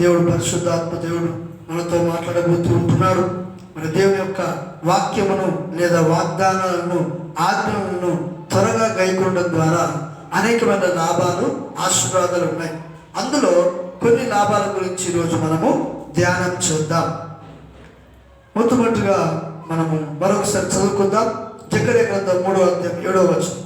దేవుడు పరిశుద్ధాత్మ దేవుడు మనతో మాట్లాడబోతూ ఉంటున్నాడు. మన దేవుని యొక్క వాక్యమును లేదా వాగ్దానాలను ఆజ్ఞలను త్వరగా గైకొనడం ద్వారా అనేకమైన లాభాలు ఆశీర్వాదాలు ఉన్నాయి. అందులో కొన్ని లాభాల గురించి ఈరోజు మనము ధ్యానం చేద్దాం. మొట్టమొదటిగా మనము మరొకసారి చదువుకుందాం. జకర్యా గ్రంథం 3వ అధ్యాయం 7వ వచనం.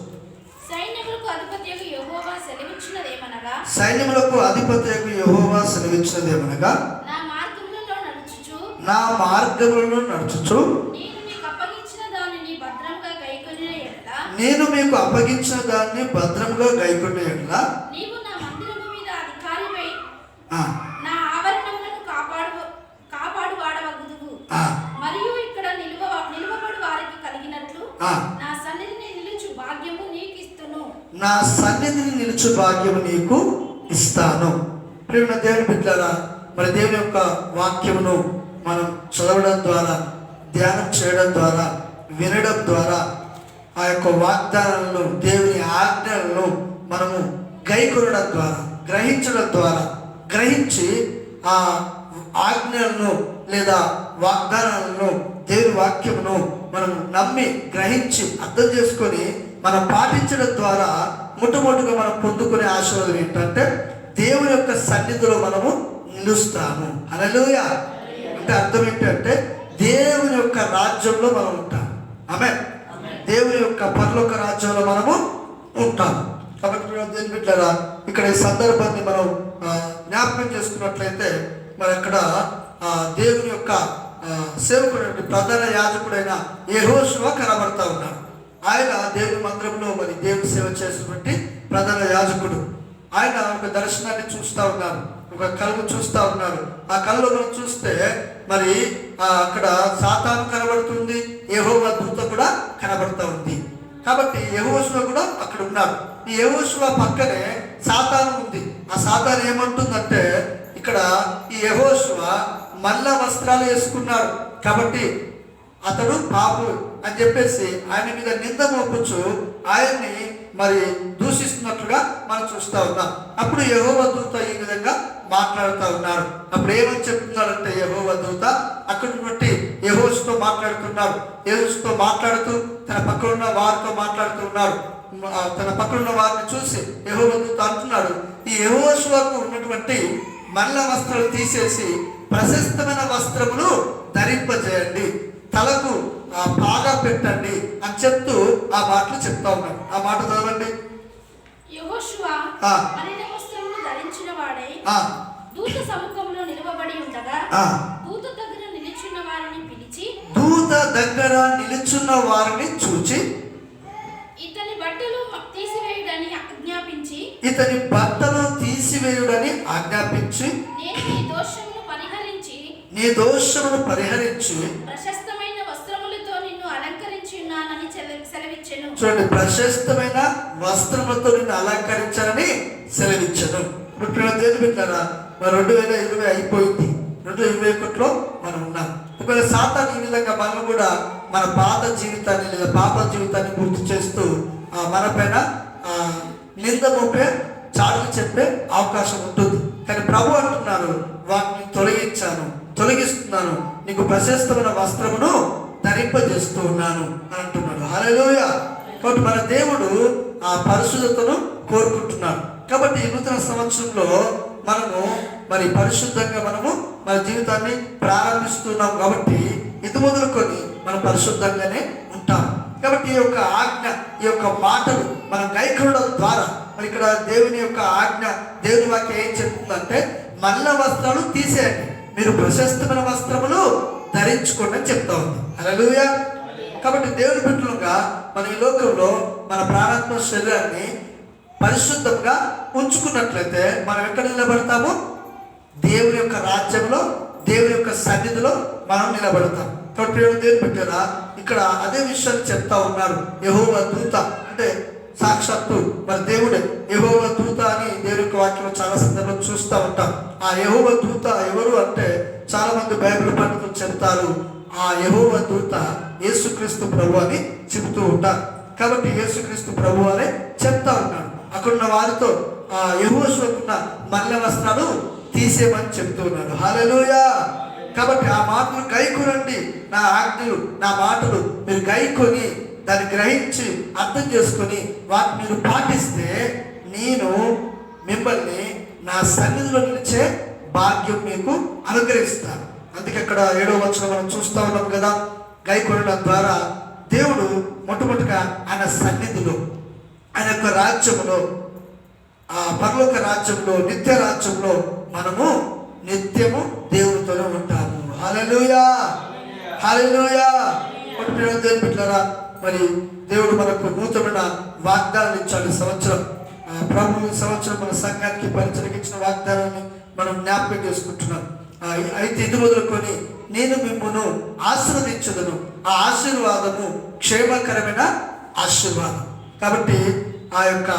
సైన్యములకు అధిపతియగు యెహోవా సెలవిచ్చినదేమనగా, నా మార్గములలో నడుచుచు నేను మీకు అప్పగించిన దాన్ని భద్రంగా గైకొనే యెడల నీవు నా మందిరము మీద అధికారివై నా ఆవరణములను కాపాడువాడవగుదువు. మరియు ఇక్కడ నిలువబడు వారికి కలిగినట్లు నా సన్నిధిని నిలుచు భాగ్యము నీకు ఇస్తును. నా సన్నిధిని నిలుచు భాగ్యము నీకు ఇస్తాను. ప్రియమైన దేవుని బిడ్డలారా, మరి దేవుని యొక్క వాక్యమును మనం చదవడం ద్వారా, ధ్యానం చేయడం ద్వారా, వినడం ద్వారా, ఆ యొక్క వాగ్దానాలను, దేవుని ఆజ్ఞలను మనము గైకొనడం ద్వారా, గ్రహించడం ద్వారా, గ్రహించి ఆ ఆజ్ఞలను లేదా వాగ్దానాలను, దేవుని వాక్యమును మనం నమ్మి గ్రహించి అర్థం చేసుకొని మనం పాటించడం ద్వారా మొట్టమొదటిగా మనం పొందుకునే ఆశీర్వాదం ఏంటంటే దేవుని యొక్క సన్నిధిలో మనము నిలుస్తాము. హల్లెలూయా. అంటే అర్థం ఏంటంటే దేవుని యొక్క రాజ్యంలో మనం ఉంటాం. ఆమేన్. దేవుని యొక్క పరలోక రాజ్యంలో మనము ఉంటాము. కాబట్టి దేవుని బిడ్డలారా, ఇక్కడ ఈ సందర్భాన్ని మనం జ్ఞాపకం చేసుకున్నట్లయితే మరి అక్కడ దేవుని యొక్క సేవకుడు, ప్రధాన యాజకుడైన యెహోషువ కనబడతా ఉన్నాడు. ఆయన దేవుని మందిరంలో మరి దేవుని సేవ చేసినటువంటి ప్రధాన యాజకుడు. ఆయన ఒక దర్శనాన్ని చూస్తూ ఉన్నారు, ఒక కళ్ళు చూస్తూ ఉన్నారు. ఆ కళ్ళు మనం చూస్తే మరి అక్కడ సాతాను కనబడుతుంది, యెహోవా దూత కూడా కనబడుతూ ఉంది. కాబట్టి యెహోషువ కూడా అక్కడ ఉన్నాడు. ఈ యెహోషువ పక్కనే సాతాను ఉంది. ఆ సాతాను ఏమంటుందంటే, ఇక్కడ ఈ యెహోషువ మల్ల వస్త్రాలు వేసుకున్నాడు కాబట్టి అతడు పాపు అని చెప్పేసి ఆయన మీద నింద మోపుచు ఆయన్ని మరి దూషిస్తున్నట్లుగా మనం చూస్తూ ఉన్నాం. అప్పుడు యెహోవా దూత ఈ విధంగా మాట్లాడుతూ ఉన్నాడు. అప్పుడు ఏమని చెప్తున్నాడంటే, యెహోవా దూత అక్కడ నుండి యెహోషుతో మాట్లాడుతున్నాడు. యెహోషుతో మాట్లాడుతూ తన పక్కన ఉన్న వారితో మాట్లాడుతూ ఉన్నాడు. తన పక్కన ఉన్న వారిని చూసి యెహోవా దూత అంటున్నాడు, ఈ యెహోషువకు ఉన్నటువంటి మల్ల వస్త్రాలు తీసేసి ప్రశస్తమైన వస్త్రములు ధరింపజేయండి, తలకు పాగా పెట్టండి అని చెప్తూ ఆ మాటలు చెప్తా ఉన్నాడు. ఆ మాట చదవండి. యెహోషువ మలిన వస్త్రములు ధరించిన వాడై దూత సముఖంలో నిలవబడి ఉండగా దూత దగ్గర నిలుచున్న వారిని చూచి ఇతని బట్టలు తీసివేయుడని ఆజ్ఞాపించి నేను నీ దోషమును పరిహరించి ప్రశస్తమైన వస్త్రములతో నిన్ను అలంకరించి ఉన్నానని సెలవిచ్చెను. చూడండి, ప్రశస్తమైన వస్త్రములతో నిన్ను అలంకరించాలని సెలవిచ్చెను. ఇప్పుడు దేవుని బిడ్డలారా, మరి 2020 అయిపోయింది, 2021లో మనం ఉన్నాం. ఒకవేళ సాతాను ఈ విధంగా మనం కూడా మన పాత జీవితాన్ని లేదా పాప జీవితాన్ని గుర్తు చేస్తూ మన పైన నింద మోపే, చాటులు చెప్పే అవకాశం ఉంటుంది. కానీ ప్రభు అంటున్నారు, వాటిని తొలగిస్తున్నాను, నీకు ప్రశస్తమైన వస్త్రమును ధరింపజేస్తూ ఉన్నాను అని అంటున్నాడు. హల్లెలూయా. కాబట్టి మన దేవుడు ఆ పరిశుద్ధతను కోరుకుంటున్నాడు. కాబట్టి ఈ నూతన సంవత్సరంలో మనము మరి పరిశుద్ధంగా మనము మన జీవితాన్ని ప్రారంభిస్తున్నాం. కాబట్టి ఇది మొదలుకొని మనం పరిశుద్ధంగానే ఉంటాం. కాబట్టి ఈ యొక్క ఆజ్ఞ, ఈ యొక్క మాటలు మనం గైకొనడం ద్వారా మరి ఇక్కడ దేవుని యొక్క ఆజ్ఞ, దేవుని వాక్యం ఏం చెప్తుందంటే, మల్ల వస్త్రాలు తీసేయండి, మీరు ప్రశస్తమైన వస్త్రములు ధరించుకోండి అని చెప్తా ఉంది. హల్లెలూయా. కాబట్టి దేవుని బిడ్డలుగా మన ఈ లోకంలో మన ప్రాణాత్మ శరీరాన్ని పరిశుద్ధంగా ఉంచుకున్నట్లయితే మనం ఎక్కడ నిలబడతాము? దేవుని యొక్క రాజ్యంలో, దేవుని యొక్క సన్నిధిలో మనం నిలబడతాం. కాబట్టి దేవుని బిడ్డలా ఇక్కడ అదే విషయాన్ని చెప్తా ఉన్నారు. యెహోవా దూత అంటే సాక్షాత్తు మరి దేవుడే యెహోవా దూత అని దేవుని యొక్క వాక్యం చాలా సందర్భం చూస్తూ ఉంటాం. ఆ యెహోవా దూత ఎవరు అంటే చాలా మంది బైబిల్ పండితులు చెప్తారు, ఆ యెహోవా దూత యేసుక్రీస్తు ప్రభు అని చెబుతూ ఉంటారు. కాబట్టి యేసుక్రీస్తు ప్రభు అనే చెప్తా ఉన్నాడు. అక్కడున్న వారితో ఆ యెహోషువకున్న మల్ల వస్త్రాలు తీసేయమని చెప్తూ ఉన్నాడు. హల్లెలూయా. కాబట్టి ఆ మాటలు గైకొనండి. నా ఆజ్ఞలు, నా మాటలు మీరు గైకొని దాన్ని గ్రహించి అర్థం చేసుకొని వాటిని మీరు పాటిస్తే నేను మిమ్మల్ని నా సన్నిధిలో నిలిచే భాగ్యం మీకు అనుగ్రహిస్తాను. అందుకే అక్కడ 7వ వచనం మనం చూస్తా ఉన్నాం కదా, గైకొనడం ద్వారా దేవుడు మొట్టమొదటిగా ఆయన సన్నిధిలో, ఆయన యొక్క రాజ్యములో, ఆ పరలోక రాజ్యంలో, నిత్య రాజ్యంలో మనము నిత్యము దేవునితోనే ఉంటాము. హల్లెలూయా, హల్లెలూయా. దేవుని బిడ్డలారా, మరి దేవుడు మనకు నూతనమైన వాగ్దానాలు ఇచ్చాడు. సంవత్సరం ప్రభు సంవత్సరం మన సంఘానికి పరిచయకి ఇచ్చిన వాగ్దానాన్ని మనం జ్ఞాపకం చేసుకుంటున్నాం. అయితే ఇది మొదలుకొని నేను మిమ్మును ఆశీర్వదించదును, ఆ ఆశీర్వాదము క్షేమకరమైన ఆశీర్వాదం. కాబట్టి ఆ యొక్క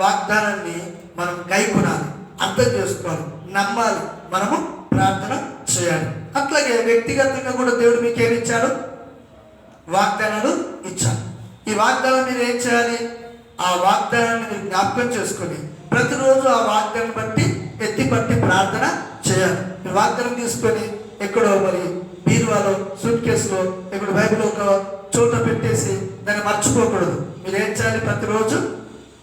వాగ్దానాన్ని మనం గైకొనాలి, అర్థం చేసుకోవాలి, నమ్మాలి, మనము ప్రార్థన చేయాలి. అట్లాగే వ్యక్తిగతంగా కూడా దేవుడు మీకు ఏమి ఇచ్చాడు? వాగ్దానాలు ఇచ్చాడు. ఈ వాగ్దానం మీరు ఏం చేయాలి? ఆ వాగ్దానాన్ని మీరు జ్ఞాపకం చేసుకొని ప్రతిరోజు ఆ వాగ్దానం బట్టి ఎత్తి పట్టి ప్రార్థన చేయాలి. మీరు వాగ్దానం తీసుకొని ఎక్కడో మరి బీరువాలో, సూట్ కేసులో, ఎక్కడో బైబిల్ ఒక చోట పెట్టేసి దాన్ని మర్చిపోకూడదు. మీరు ఏం చేయాలి? ప్రతిరోజు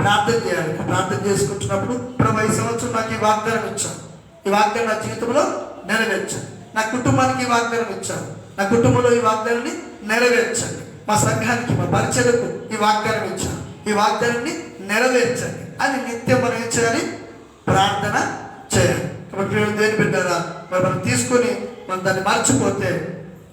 ప్రార్థన చేయాలి. ప్రార్థన చేసుకుంటున్నప్పుడు ప్రభు ఈ సంవత్సరం నాకు ఈ వాగ్దానం ఇచ్చాను, ఈ వాగ్దానం నా జీవితంలో నెరవేర్చాను, నా కుటుంబానికి ఈ వాగ్దానం ఇచ్చాను, నా కుటుంబంలో ఈ వాగ్దానాన్ని నెరవేర్చండి, మా సంఘానికి, మా పరిచయకు ఈ వాగ్దానం ఇచ్చాను, ఈ వాగ్దానాన్ని నెరవేర్చండి అని నిత్యం మనం ఏం చేయాలి? ప్రార్థన చేయాలి. కాబట్టి దేవుని బిడ్డలారా, మరి మనం తీసుకొని మనం దాన్ని మర్చిపోతే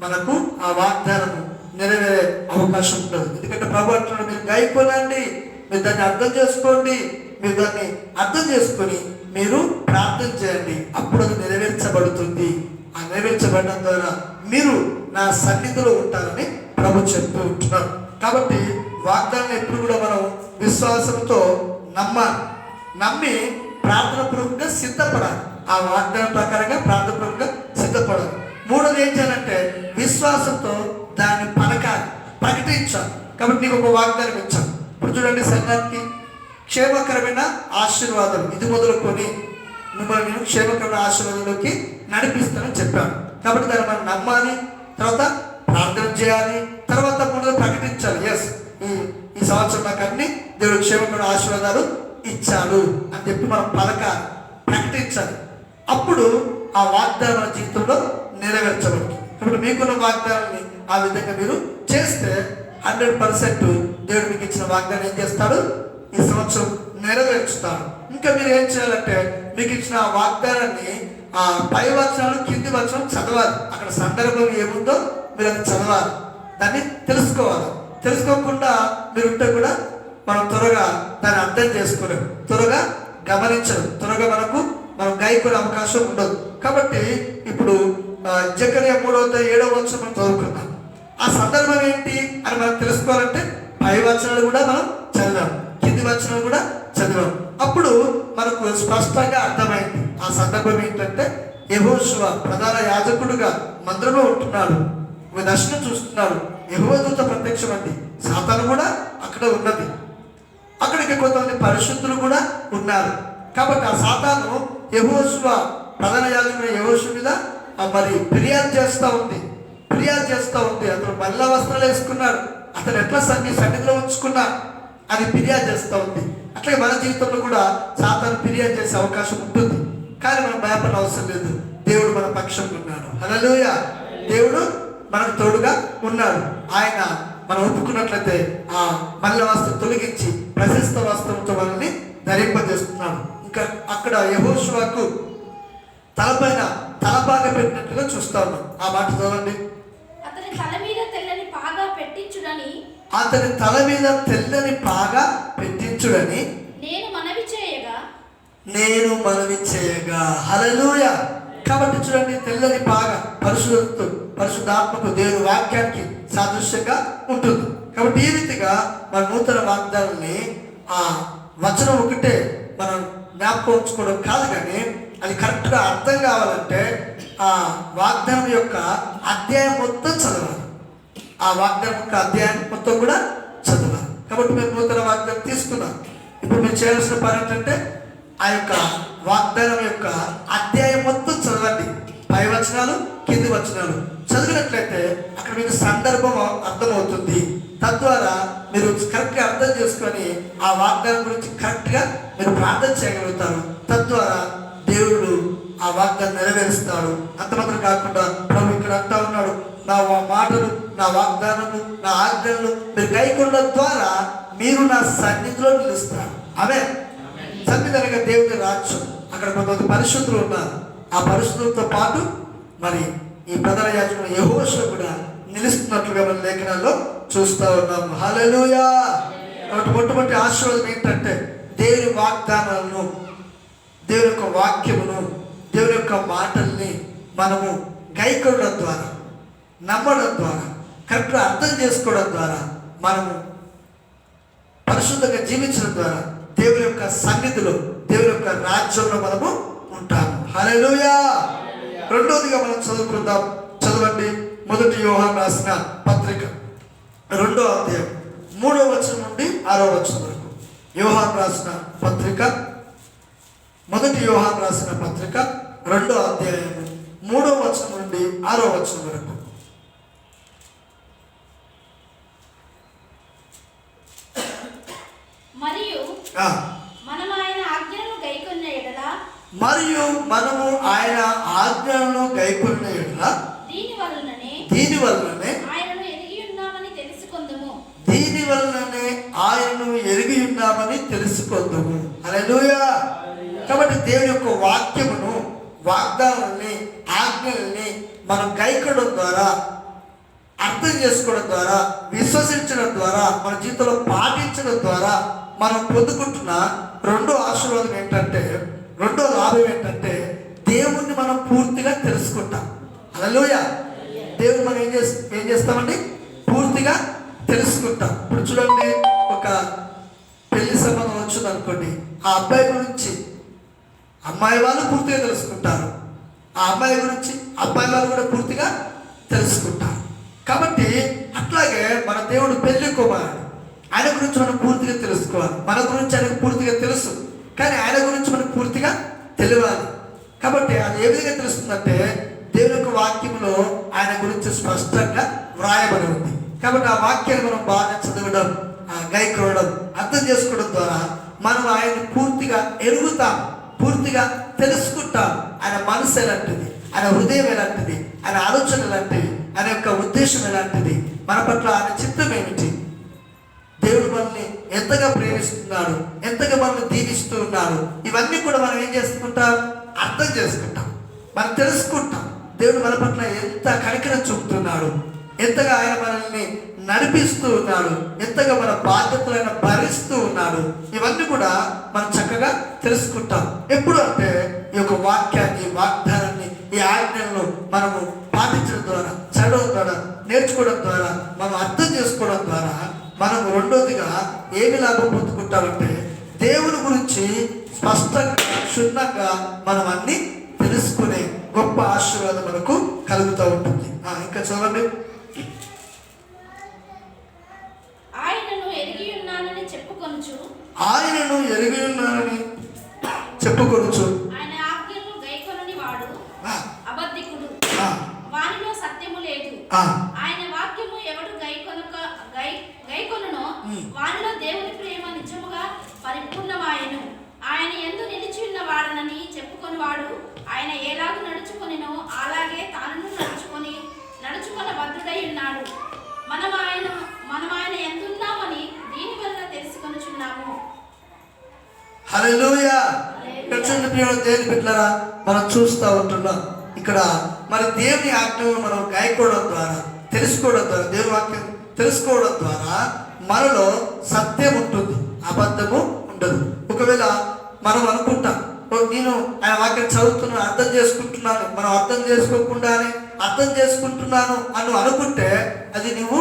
మనకు ఆ వాగ్దానము నెరవేరే అవకాశం ఉండదు. ఎందుకంటే ప్రభు అంటున్నాడు, మీరు గైకొనండి, మీరు దాన్ని అర్థం చేసుకోండి, మీరు దాన్ని అర్థం చేసుకొని మీరు ప్రార్థన చేయండి, అప్పుడు అది నెరవేర్చబడుతుంది. ఆ నెరవేర్చబడడం ద్వారా మీరు నా సన్నిధిలో ఉంటారని ప్రభు చెప్తూ ఉంటున్నారు. కాబట్టి వాగ్దానం ఎప్పుడు కూడా మనం విశ్వాసంతో నమ్మి ప్రార్థనాపూర్వకంగా సిద్ధపడాలి. ఆ వాగ్దానం ప్రకారంగా ప్రార్థనాపూర్వకంగా సిద్ధపడాలి. మూడోది ఏం చేయాలంటే విశ్వాసంతో దాన్ని ప్రకటించాలి. కాబట్టి నీకు ఒక వాగ్దానం ఇచ్చాను. ఇప్పుడు చూడండి, సంఘానికి క్షేమకరమైన ఆశీర్వాదం ఇది మొదలుకొని మిమ్మల్ని నేను క్షేమకరమైన ఆశీర్వాదంలోకి నడిపిస్తానని చెప్పాను. కాబట్టి దాన్ని మనం నమ్మాలి, తర్వాత ప్రార్థన చేయాలి, తర్వాత ముందు ప్రకటించాలి. ఎస్, ఈ సంవత్సరం నాకు అన్ని దేవుడు క్షేమకరమైన ఆశీర్వాదాలు ఇచ్చాడు అని చెప్పి మనం ప్రకటించాలి. అప్పుడు ఆ వాగ్దానం మన జీవితంలో నెరవేర్చబడుతుంది. ఇప్పుడు మీకున్న వాగ్దానాన్ని ఆ విధంగా మీరు చేస్తే 100% దేవుడు మీకు ఇచ్చిన వాగ్దానం ఏం చేస్తాడు? ఈ సంవత్సరం నెరవేర్చుతాడు. ఇంకా మీరు ఏం చేయాలంటే మీకు ఇచ్చిన ఆ వాగ్దానాన్ని ఆ పై వచనాలు కింది వచనం చదవాలి. అక్కడ సందర్భం ఏముందో మీరు అది చదవాలి, దాన్ని తెలుసుకోవాలి. తెలుసుకోకుండా మీరు ఉంటే కూడా మనం త్వరగా దాన్ని అర్థం చేసుకోలేము, త్వరగా గమనించరు, త్వరగా మనం గైకొనే అవకాశం ఉండదు. కాబట్టి ఇప్పుడు జకర్యా 3:7 మనం చదువుకున్నాం. ఆ సందర్భం ఏంటి అని మనం తెలుసుకోవాలంటే పై వచనాలు కూడా మనం చదివాం, కింది వచనాలు కూడా చదివాం. అప్పుడు మనకు స్పష్టంగా అర్థమైంది ఆ సందర్భం ఏంటంటే యెహోషువ ప్రధాన యాజకుడుగా మందిరంలో ఉంటున్నాడు, దర్శనం చూస్తున్నాడు, యెహోవా దూత ప్రత్యక్షమైంది, సాతాను కూడా అక్కడ ఉన్నది, అక్కడికి కొంతమంది పరిశుద్ధులు కూడా ఉన్నారు. కాబట్టి ఆ సాతాను యెహోషువ ప్రధాన యాజకుడు యెహోషువ మీద మరి ఫిర్యాదు చేస్తూ ఉంది. అతను మల్ల వస్త్రాలు వేసుకున్నాడు, అతను ఎట్లా సన్నిధిలో ఉంచుకున్నా అని ఫిర్యాదు చేస్తూ ఉంది. అట్లాగే మన జీవితంలో కూడా సాతాను ఫిర్యాదు చేసే అవకాశం ఉంటుంది. కానీ మనం భయపడిన అవసరం లేదు, దేవుడు మన పక్షంలో ఉన్నాడు. హల్లెలూయా. దేవుడు మనకు తోడుగా ఉన్నాడు. ఆయన మనం ఒప్పుకున్నట్లయితే ఆ మల్ల వస్త్రం తొలగించి ప్రశస్త వస్త్రంతో మనల్ని ధరింపజేస్తున్నాడు. ఇంకా అక్కడ యెహోషువకు తలపైన తలపాగ పెట్టినట్లుగా చూస్తా ఉన్నాం. ఆ మాట చదవండి. అతని తల మీద తెల్లని పాగా పెట్టించుడని నేను మనవి చేయగా. హల్లెలూయా. కాబట్టి చూడండి, తెల్లని పాగ పరిశుద్ధాత్మకు దేవుని వాక్యానికి సాదృశ్యంగా ఉంటుంది. కాబట్టి ఈ రీతిగా మన నూతన వాగ్దానాన్ని ఆ వచనం ఒకటే మనం జ్ఞాపకం ఉంచుకోవడం కాదు, కానీ అది కరెక్ట్గా అర్థం కావాలంటే ఆ వాగ్దానం యొక్క అధ్యాయం మొత్తం చదవాలి. ఆ వాగ్దానం యొక్క అధ్యాయం మొత్తం కూడా చదవాలి. కాబట్టి మేము నూతన వాగ్దానం తీసుకున్నాం. ఇప్పుడు మీరు చేయాల్సిన పని ఏంటంటే ఆ యొక్క వాగ్దానం యొక్క అధ్యాయం మొత్తం చదవండి. పై వచనాలు, కింది వచనాలు చదివినట్లయితే అక్కడ మీకు సందర్భం అర్థమవుతుంది. తద్వారా మీరు కరెక్ట్గా అర్థం చేసుకొని ఆ వాగ్దానం గురించి కరెక్ట్గా మీరు ప్రార్థన చేయగలుగుతారు. తద్వారా దేవుడు ఆ వాగ్దానం నెరవేరుస్తాడు. అంత మాత్రం కాకుండా ప్రభు ఇక్కడ అంటా ఉన్నాడు, నా మాటలు, నా వాగ్దానము, నా ఆజ్ఞలు మీరు గైకొనడం ద్వారా మీరు నా సన్నిధిలో నిలుస్తారు. అవే సన్నిధి అనగా దేవుని రాజ్యం. అక్కడ కొంతమంది పరిశుద్ధులు ఉన్నారు. ఆ పరిశుద్ధులతో పాటు మరి ఈ ప్రధాన యాజకుడు యెహోషువ కూడా నిలుస్తున్నట్లుగా మన లేఖనాల్లో చూస్తూ ఉన్నాం. హల్లెలూయా. కాబట్టి మొట్టమొదటి ఆశీర్వాదం ఏంటంటే దేవుని వాగ్దానాలను, దేవుని యొక్క వాక్యమును, దేవుని యొక్క మాటల్ని మనము గైకొనడం ద్వారా, నమ్మడం ద్వారా, కరెక్ట్గా అర్థం చేసుకోవడం ద్వారా, మనము పరిశుద్ధంగా జీవించడం ద్వారా దేవుని యొక్క సన్నిధిలో, దేవుని యొక్క రాజ్యంలో మనము ఉంటాము. హల్లెలూయా. రెండోదిగా మనం చదువుకుందాం. చదవండి. 1 యోహాను రాసిన పత్రిక 2వ అధ్యాయం 3వ వచనం నుండి 6వ వచనం వరకు. యోహాను రాసిన పత్రిక 1 యోహాను రాసిన పత్రిక 2వ అధ్యాయం 3వ వచనం నుండి 6వ వచనం వరకు. మరియు మనము ఆయన ఆజ్ఞలను గైకొన్న యెడల దీని వలననే ఆయనను ఎరిగి ఉన్నామని తెలుసుకొందుము. హల్లెలూయా. కాబట్టి దేవుని యొక్క వాక్యమును, వాగ్దానాన్ని, ఆజ్ఞల్ని మనం గైకొనడం ద్వారా, అర్థం చేసుకోవడం ద్వారా, విశ్వసించడం ద్వారా, మన జీవితంలో పాటించడం ద్వారా మనం పొందుకుంటున్న రెండో ఆశీర్వాదం ఏంటంటే, రెండో లాభం ఏంటంటే దేవుణ్ణి మనం పూర్తిగా తెలుసుకుంటాం. హల్లెలూయా. దేవుడు మనం ఏం చేస్తామండి? పూర్తిగా తెలుసుకుంటాం. ఇప్పుడు చూడండి, ఒక పెళ్లి సంబంధం వచ్చింది అనుకోండి, ఆ అబ్బాయి గురించి అమ్మాయి వాళ్ళు పూర్తిగా తెలుసుకుంటారు, ఆ అమ్మాయి గురించి అబ్బాయి వాళ్ళు కూడా పూర్తిగా తెలుసుకుంటారు. కాబట్టి అట్లాగే మన దేవుడు పెళ్లి కుమారుడు, ఆయన గురించి మనం పూర్తిగా తెలుసుకోవాలి. మన గురించి ఆయనకు పూర్తిగా తెలుసు, కానీ ఆయన గురించి మనకు పూర్తిగా తెలియాలి. కాబట్టి అది ఏ విధంగా తెలుస్తుందంటే దేవుని యొక్క వాక్యంలో ఆయన గురించి స్పష్టంగా వ్రాయబడి ఉంది. కాబట్టి ఆ వాక్యాన్ని మనం బాగా చదవడం, గైకొనడం, అర్థం చేసుకోవడం ద్వారా మనం ఆయన్ని పూర్తిగా ఎరుగుతాం, పూర్తిగా తెలుసుకుంటాం. ఆయన మనసు ఎలాంటిది, ఆయన హృదయం ఎలాంటిది, ఆయన ఆలోచన ఎలాంటిది, ఆయన యొక్క ఉద్దేశం ఎలాంటిది, మన పట్ల ఆయన చిత్తం ఏమిటి, దేవుడు మనల్ని ఎంతగా ప్రేమిస్తున్నాడు, ఎంతగా మనల్ని దీవిస్తూ ఉన్నాడు, ఇవన్నీ కూడా మనం ఏం చేసుకుంటాం? అర్థం చేసుకుంటాం, మనం తెలుసుకుంటాం. దేవుడు మన పట్ల ఎంత కనికరం చూపుతున్నాడు, ఎంతగా ఆయన మనల్ని నడిపిస్తూ ఉన్నాడు, ఎంతగా మన బాధ్యతలను భరిస్తూ ఉన్నాడు, ఇవన్నీ కూడా మనం చక్కగా తెలుసుకుంటాం. ఎప్పుడు అంటే ఈ యొక్క వాక్యాన్ని, వాగ్దానాన్ని, ఈ ఆజ్ఞలను మనము పాటించడం ద్వారా, చదవడం ద్వారా, నేర్చుకోవడం ద్వారా, మనం అర్థం చేసుకోవడం ద్వారా మనం రెండోదిగా ఏమి లాభం పొందుకుంటామంటే దేవుని గురించి స్పష్టంగా, క్షుణ్ణంగా మనం అన్ని తెలుసుకునే గొప్ప ఆశీర్వాదం మనకు కలుగుతూ ఉంటుంది. ఇంకా చదవండి. ఆయనను ఎరిగి ఉన్నానని చెప్పుకొనుచు ఆయన ఆజ్ఞలను గైకొనని వాడు అబద్ధికుడు, వానిలో సత్యము లేదు. ఆయన వాక్యము ఎవడు గైకొనునో వానిలో దేవుని ప్రేమ నిజముగా పరిపూర్ణమాయెను. ఆయన యందు నిలిచి ఉన్న వాడనని చెప్పుకొని వాడు ఆయన ఎలాగ నడుచుకొనినో అలాగే తాను నడుచుకొన భద్రుడై ఉన్నాడు. మనం ఆయన ఎందున్నామని దీని వలన తెలుసుకొనుచున్నాము. హల్లెలూయా. దేవుని బిడ్డలారా, మనం చూస్తూ ఉంటున్నాం ఇక్కడ మరి దేవుని ఆజ్ఞను మనం గాయకోవడం ద్వారా, తెలుసుకోవడం ద్వారా, దేవుని వాక్యం తెలుసుకోవడం ద్వారా మనలో సత్యం ఉంటుంది, అబద్ధము ఉండదు. ఒకవేళ మనం అనుకుంటాం, నేను ఆయన వాక్యం చదువుతున్నాను, అర్థం చేసుకుంటున్నాను, మనం అర్థం చేసుకోకుండానే అర్థం చేసుకుంటున్నాను అని అనుకుంటే అది నువ్వు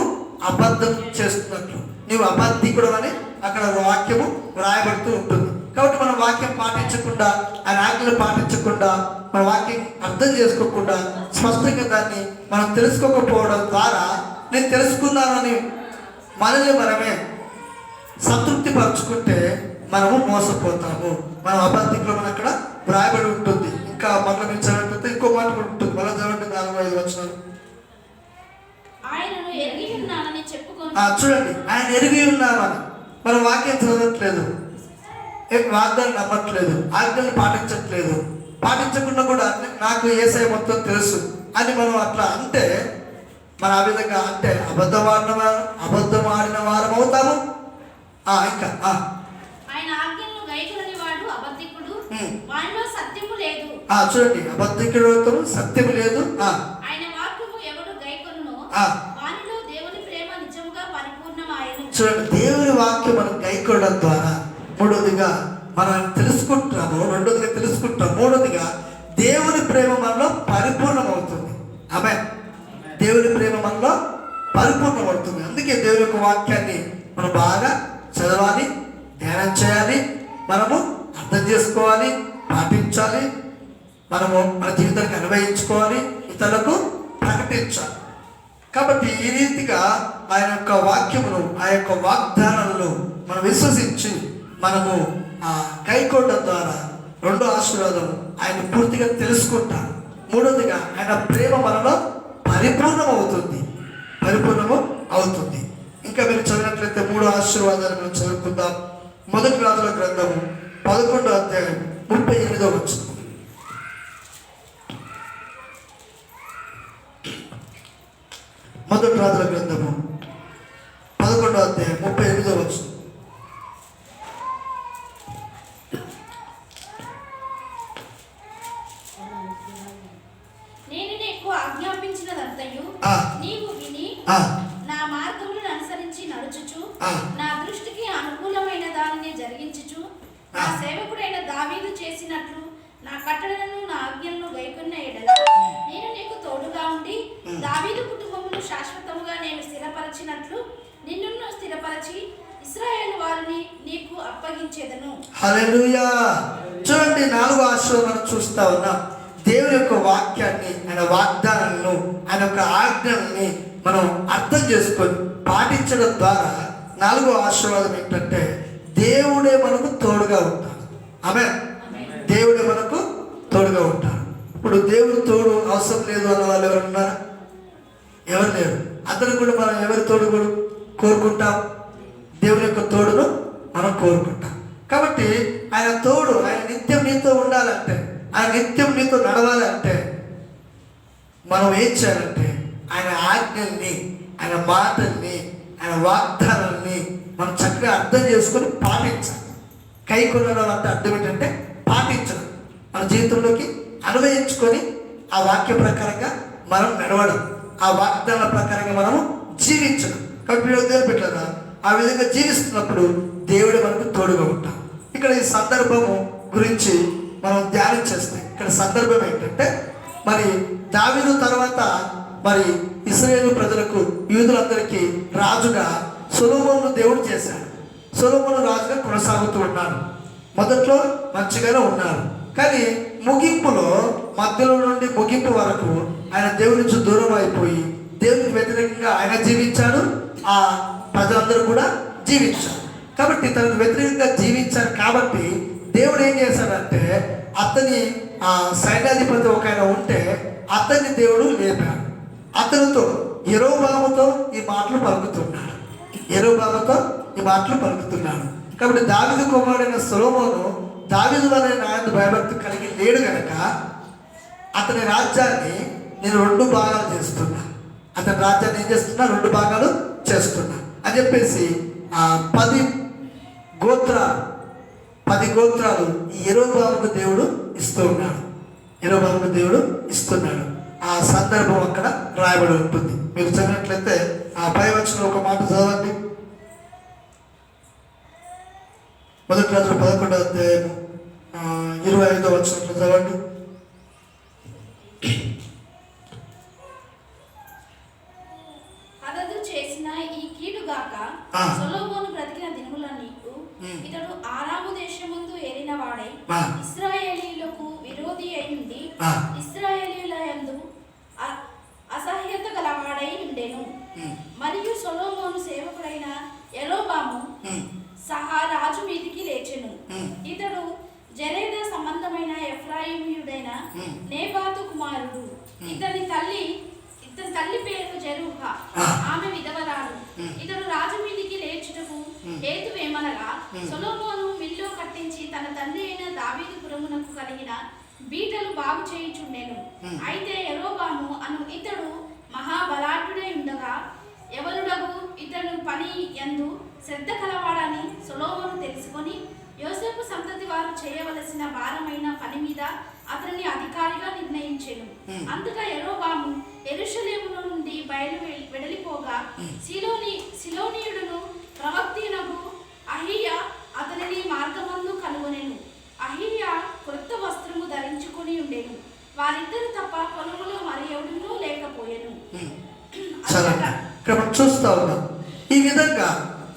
అబద్ధం చేస్తున్నట్లు, నువ్వు అబద్ధికుడు అని అక్కడ వాక్యము వ్రాయబడుతూ ఉంటుంది. కాబట్టి మనం వాక్యం పాటించకుండా, ఆయన ఆజ్ఞలు పాటించకుండా, మన వాక్యం అర్థం చేసుకోకుండా, స్పష్టంగా దాన్ని మనం తెలుసుకోకపోవడం ద్వారా నేను తెలుసుకున్నానని మనల్ని మనమే సంతృప్తి పరుచుకుంటే మనము మోసపోతాము. మనం అబద్ధికులు అని అక్కడ వ్రాయబడి ఉంటుంది. ఇంకా మరల మీరు చదివితే ఇంకో మాట కూడా ఉంటుంది. మళ్ళీ చదవండి 4-5 వచనాలు. చూడండి, ఆయన ఎరిగి ఉన్నామని మనం వాక్యం చదవట్లేదు, వాగ్దాన్ని నమ్మట్లేదు, ఆజ్ఞలు పాటించట్లేదు, పాటించకుండా కూడా నాకు యేసయ్య మొత్తం తెలుసు అని మనం అట్లా అంటే, మనం ఆ విధంగా అంటే అబద్ధం ఆడిన వారం అవుతాము. ఇంకా చూడండి, అబద్ధికుడు అవుతాము, సత్యము లేదు. చూడండి, దేవుని వాక్యం మనం గైకొనడం ద్వారా మూడోదిగా మనం తెలుసుకుంటున్నాము, రెండోదిగా తెలుసుకుంటాము, మూడోదిగా దేవుని ప్రేమ మనలో పరిపూర్ణం అవుతుంది. ఆమేన్. దేవుని ప్రేమ మనలో పరిపూర్ణం అవుతుంది. అందుకే దేవుని యొక్క వాక్యాన్ని మనం బాగా చదవాలి, ధ్యానం చేయాలి, మనము అర్థం చేసుకోవాలి, పాటించాలి, మనము మన జీవితానికి అన్వయించుకోవాలి, ఇతరులకు ప్రకటించాలి. కాబట్టి ఈ రీతిగా ఆయన యొక్క వాక్యమును, ఆ యొక్క వాగ్దానాలను మనం విశ్వసించి మనము కైకొనడం ద్వారా రెండో ఆశీర్వాదం ఆయన పూర్తిగా తెలుసుకుంటాం. మూడోదిగా ఆయన ప్రేమ మనలో పరిపూర్ణం అవుతుంది. ఇంకా మీరు చదివినట్లయితే 3 ఆశీర్వాదాలు మనం చదువుకుందాం. మొదటి రాజుల గ్రంథము 11వ అధ్యాయం 38వ వచనం. మొదటి రాజుల గ్రంథము 11వ అధ్యాయం 38వ వచనం. నేను నీకు ఆజ్ఞాపించినదంతయు నీవు విని నా మార్గములను అనుసరించి నడుచుచు నా దృష్టికి అనుకూలమైన దానిని జరిగించుచు నా సేవకుడైన దావీదు చేసినట్లు నా కట్టడలను నా ఆజ్ఞలను గైకొన్న ఎడల నేను నీకు తోడుగా ఉండి దావీదు కుటుంబమును శాశ్వతముగా నేను స్థిరపరచినట్లు నిన్ను స్థిరపరచి ఇశ్రాయేలు వారిని నీకు అప్పగించేదను. హల్లెలూయా. చూడండి, 4వ ఆశీర్వాదం చూస్తా ఉన్నాం. దేవుని యొక్క వాక్యాన్ని, ఆయన వాగ్దానాలను, ఆయన యొక్క ఆజ్ఞల్ని మనం అర్థం చేసుకొని పాటించడం ద్వారా 4వ ఆశీర్వాదం ఏంటంటే దేవుడే మనకు తోడుగా ఉంటాడు. ఆమేన్. దేవుడే మనకు తోడుగా ఉంటాడు. ఇప్పుడు దేవుడు తోడు అవసరం లేదు అన్న వాళ్ళు ఎవరు ఉన్నారా? ఎవరు లేరు. అందరూ కూడా మనం ఎవరి తోడు కూడా కోరుకుంటాం? దేవుని యొక్క తోడును మనం కోరుకుంటాం. కాబట్టి ఆయన తోడు, ఆయన నిత్యం నీతో ఉండాలంటే, ఆయన నిత్యం నీతో నడవాలంటే మనం ఏం చేయాలంటే ఆయన ఆజ్ఞల్ని, ఆయన మాటల్ని, ఆయన వాగ్దానాల్ని మనం చక్కగా అర్థం చేసుకొని పాటించాలి. కైకొనడం అంటే అర్థం ఏంటంటే పాటించడం, మన జీవితంలోకి అన్వయించుకొని ఆ వాక్య ప్రకారంగా మనం నడవడం, ఆ వాగ్దానాల ప్రకారంగా మనము జీవించడం. కాబట్టి దేవుని బిడ్డలారా, ఆ విధంగా జీవిస్తున్నప్పుడు దేవుడు మనకు తోడుగా ఉంటాం. ఇక్కడ ఈ సందర్భము గురించి మనం ధ్యానం చేస్తాం. ఇక్కడ సందర్భం ఏంటంటే, మరి దావీదు తర్వాత మరి ఇశ్రాయేలు ప్రజలకు, యూదులందరికీ రాజుగా సొలొమోనును దేవుడు చేశాడు. సొలొమోను రాజుగా కొనసాగుతూ ఉన్నాడు. మొదట్లో మంచిగానే ఉన్నారు, కానీ ముగింపులో, మధ్యలో నుండి ముగింపు వరకు ఆయన దేవుడి నుంచి దూరం అయిపోయి దేవునికి వ్యతిరేకంగా ఆయన జీవించాడు, ఆ ప్రజలందరూ కూడా జీవించారు. కాబట్టి తనకు వ్యతిరేకంగా జీవించారు. కాబట్టి దేవుడు ఏం చేశాడంటే, అతని సైన్యాధిపతి ఒక ఆయన ఉంటే అతన్ని దేవుడు లేపాడు. అతనితో యెరోబాముతో ఈ మాటలు పలుకుతున్నాడు. కాబట్టి దావీదు కుమారుడైన సొలొమోను దావీదు వలె ఆయన భయభక్తి కలిగి లేడు గనక అతని రాజ్యాన్ని నేను 2 భాగాలు చేస్తున్నా, అతని రాజ్యాన్ని ఏం చేస్తున్నా, 2 భాగాలు చేస్తున్నా అని చెప్పేసి 10 గోత్రాలు ఈ యెరోబాముకు దేవుడు ఇస్తున్నాడు. ఆ సందర్భం అక్కడ రాయబడి ఉంటుంది. మీరు చదివినట్లయితే ఆ పై వచ్చిన ఒక మాట చదవండి. మొదటి రాజులు 11వ అధ్యాయం 25వ వచనం చదవండి. హదదు చేసిన ఈ కీడుగాక సొలొమోను బ్రతికిన దినముల నీకు ఇతడు ఆరాము దేశమందు ఏలిన వాడై ఇశ్రాయేలీయులకు విరోధి అయింది ఇశ్రాయేలీయుల యందు అసహ్యత గలవాడై ఉండెను. మరియు సొలొమోను సేవకుడైన యెరోబాము సహా రాజు మీదికి లేచెను. తల్లి పేరు జెరూహా, ఆమె విధవరాలు. ఇతడు రాజు మీదికి లేచుటకు హేతువేమనగా, సొలొమోను మిల్లో కట్టించి తన తండ్రి అయిన దావీదు పురమునకు కలిగిన బీటలు బాగు చేయుచుండెను. అయితే యరొబాము అను ఇతడు మహాబలాఢ్యుడై ఉండగా, ఎవరుడగు ఇతడు పని యందు శ్రద్ధ కలవాడని సొలొమోను తెలుసుకొని, యోసేపు సంతతి వారు చేయవలసిన భారమైన పని మీద అతనిని అధికారిగా నిర్ణయించెను. అందుకే యరొబాము యెరూషలేములో నుండి వెడలిపోగా, సిలోనీయుడును ప్రవక్తినగు అహీయా అతనిని మార్గమందు కనుగొనెను. అహీయా క్రొత్త వస్త్రము ధరించుకుని ఉండెను. వారిద్దరు తప్ప పొలములో మరి ఎవడునూ లేకపోయెను. ఇక్కడ మనం చూస్తా ఉన్నాం. ఈ విధంగా